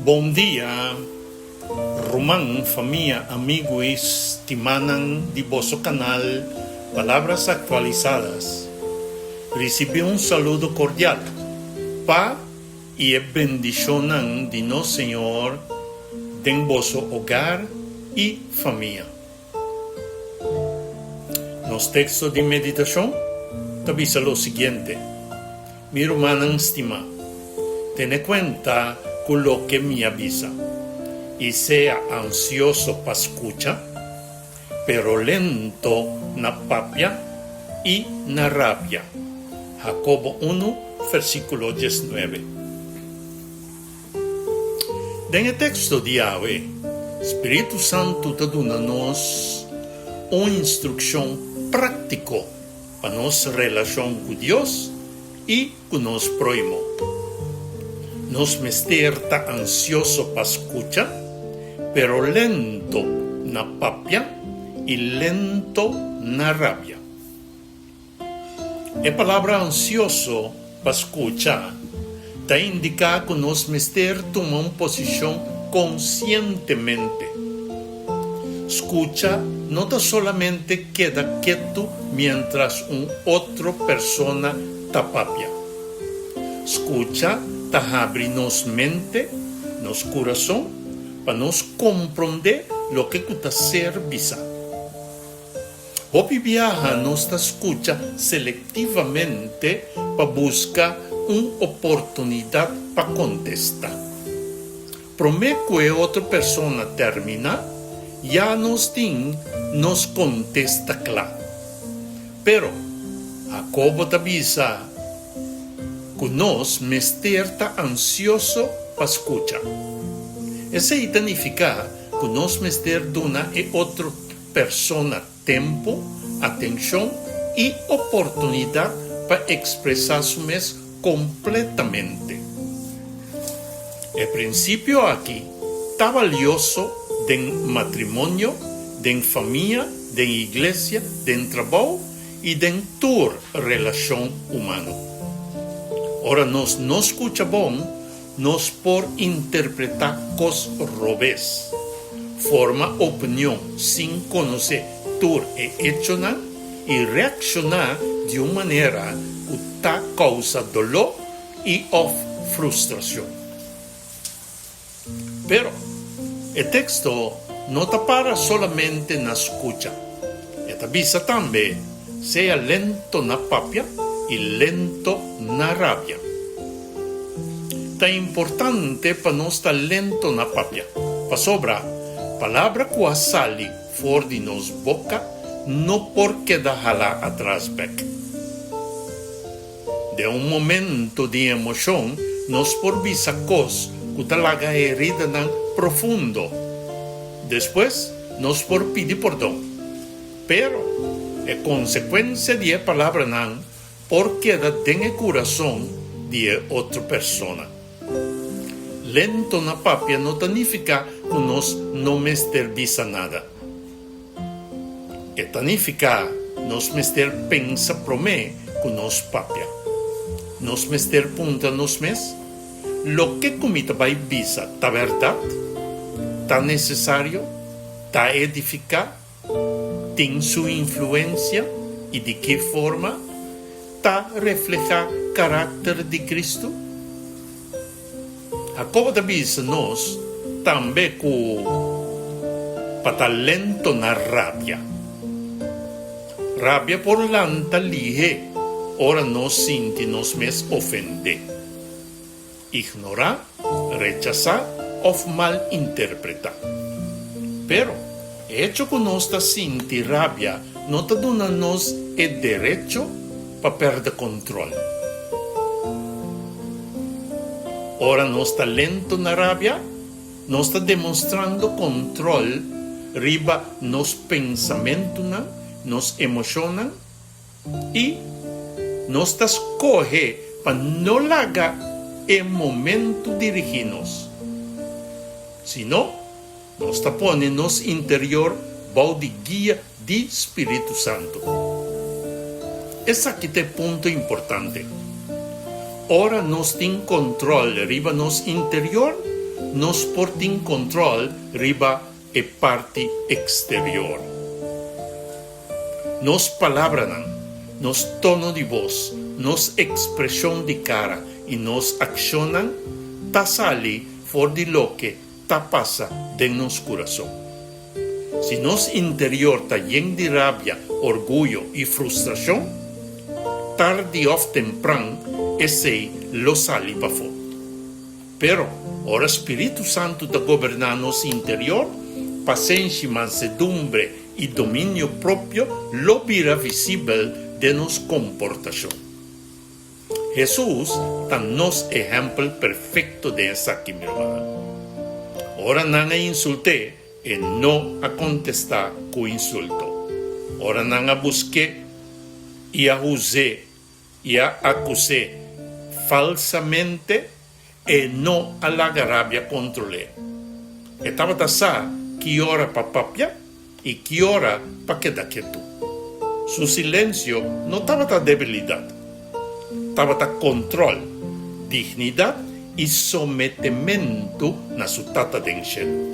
Bom dia, Román, familia, amigos, timanan di vosso canal Palabras Actualizadas. Recibe un saludo cordial. Paz y bendición de nos Señor en vosso hogar y familia. Nos textos de meditación te avisa lo siguiente. Mi hermana estima, ten cuenta con lo que me avisa y sea ansioso para escuchar, pero lento na papia y na rabia. Jacobo 1, versículo 19. En el texto de hoy, Espíritu Santo te da nos una instrucción práctica para nuestra relación con Dios y con nuestro prójimo. Nos está ansioso para escuchar, pero lento na papia y lento na rabia. La palabra ansioso para escuchar te indica que nos toma una posición conscientemente. Escucha no te solamente queda quieto mientras otra persona te papia. Escucha te abre nos mente, nos corazón, para nos comprender lo que te servisa. Hoy viaja nos escucha selectivamente para buscar una oportunidad para contestar. Promete que otra persona termina, ya nos contesta claro. Pero, Jacobo te avisa que nos está ansioso para escuchar. Eso significa que nos dona a otra persona tiempo, atención y oportunidad para expresar su mes completamente. El principio aquí está valioso en matrimonio, en familia, en iglesia, en trabajo y en toda relación humana. Ahora nos no escucha bon, nos por interpretar cosas robes, forma opinión sin conocer tu hecho y reaccionar de una manera que causa dolor y frustración. Pero el texto no te para solamente en la escucha, te avisa también sea lento na papia y lento na rabia. Es importante para no estar lento na papia, para sobra palabra que sale fuera de nos boca no porque dejarla atrás back. De un momento de emoción nos por visa cos que te laga herida nan profundo. Después nos por pedir perdón. Pero la consecuencia de la palabra nan por queda en el corazón de otra persona. Lento na papia no significa que nos no me servisa nada. Significa nos mester pensa prome que nos papia. Nos mester punta nos mes. Lo que comita vai visa, ta verdad, ta necesario, ta edificar, tiene su influencia y de qué forma ta refleja carácter de Cristo. Jacobo te avisa nos también que para lento na rabia. Rabia por lanta lige, ora nos sinti nos mes ofende. Ignorar, rechazar o malinterpretar. Pero, hecho que nos sinti rabia, no te dona nos el derecho para perder control. Ora no está lento na rabia, no está demostrando control riba nos pensamientos, nos emociones y nos escoge para no laga el momento dirigirnos. Sino, nos pone nos interior bajo de guía de Espíritu Santo. Es aquí el punto importante. Ora nos tiene control arriba nos interior nos portin control riba e parte exterior. Nos palabranan, nos tono de voz, nos expresión de cara y nos accionan, ta sali for de lo que ta pasa de nos corazón. Si nos interior ta lleno de rabia, orgullo y frustración, tarde o temprano ese lo sali pa fo. Pero, ora Espíritu Santo da gobernar nos interior, paciencia, mansedumbre y dominio propio lo vira visible de nos comportación. Jesús tan nos ejemplo perfecto de esa aquí, mi hermano. Ora nanga insulté e no a contestar con insulto. Ora nanga busqué y acusé y acusé falsamente e no a la garabia controlé. Estaba tasá que ora pa papia y que ora pa queda quieto. Su silencio no estaba ta debilidad, estaba ta control, dignidad y sometimiento na su tata de enxergo.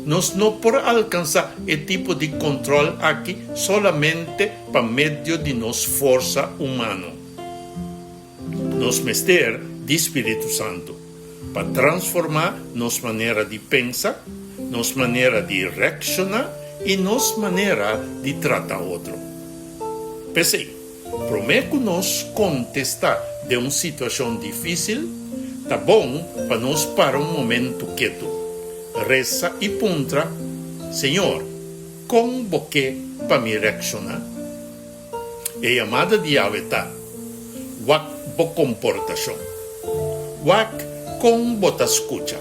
Nos no por alcanzar el tipo de control aquí solamente por medio de nos fuerza humano. Nos mester de Espíritu Santo para transformar nos manera de pensar, nos manera de reaccionar y nos manera de tratar otro. Pensei, prometo nos contestar de una situación difícil, tá bom para nos parar un momento quieto. Reza y puntra, Señor, convoqué para me reaccionar. E llamada de aveta, wak bo comportación, wak con bota escucha,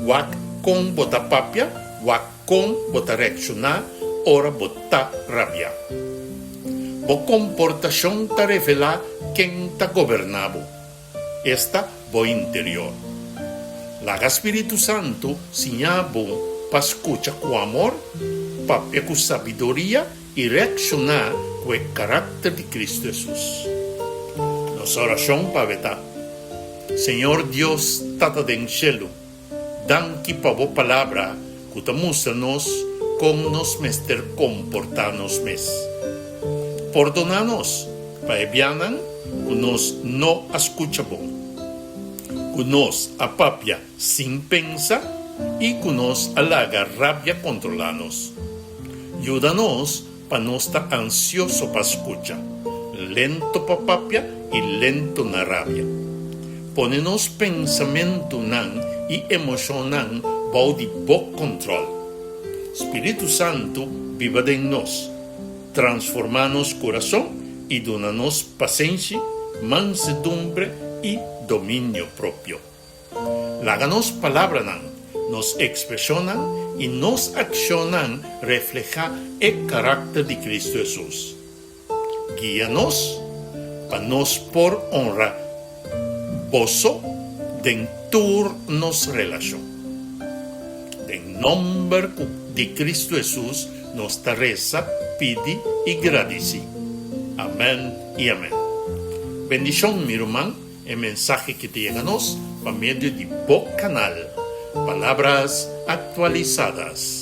wak con bota papia, wak con bota reaccionar, ora bota rabia. Bo comportación ta revela quien ta gobernabo. Esta bo interior. La Espíritu Santo señaló para escuchar con amor, para con sabiduría y reaccionar con el carácter de Cristo Jesús. Nuestra oración para vetar. Señor Dios, Tata del cielo, dan que para vos palabra, que te muéstranos con nos mester comportarnos mes. Perdonanos, para evianan, que nos no escuchamos. Que nos apapia sin pensar y que nos halaga rabia controlarnos. Ayúdanos para no estar ansioso para escuchar, lento para papia y lento na rabia. Ponenos pensamiento nan y emoción nan bajo de bom control. Espíritu Santo viva en nos, transformanos corazón y donanos paciencia, mansedumbre y dominio propio. Láganos palabra nan, nos expresionan y nos accionan refleja el carácter de Cristo Jesús. Guíanos para nos por honra bozo de nos relación. En nombre de Cristo Jesús nos reza, pide y agradece. Amén y amén. Bendición, mi hermano, el mensaje que te llega a nos por medio de Bo Canal, Palabras Actualizadas.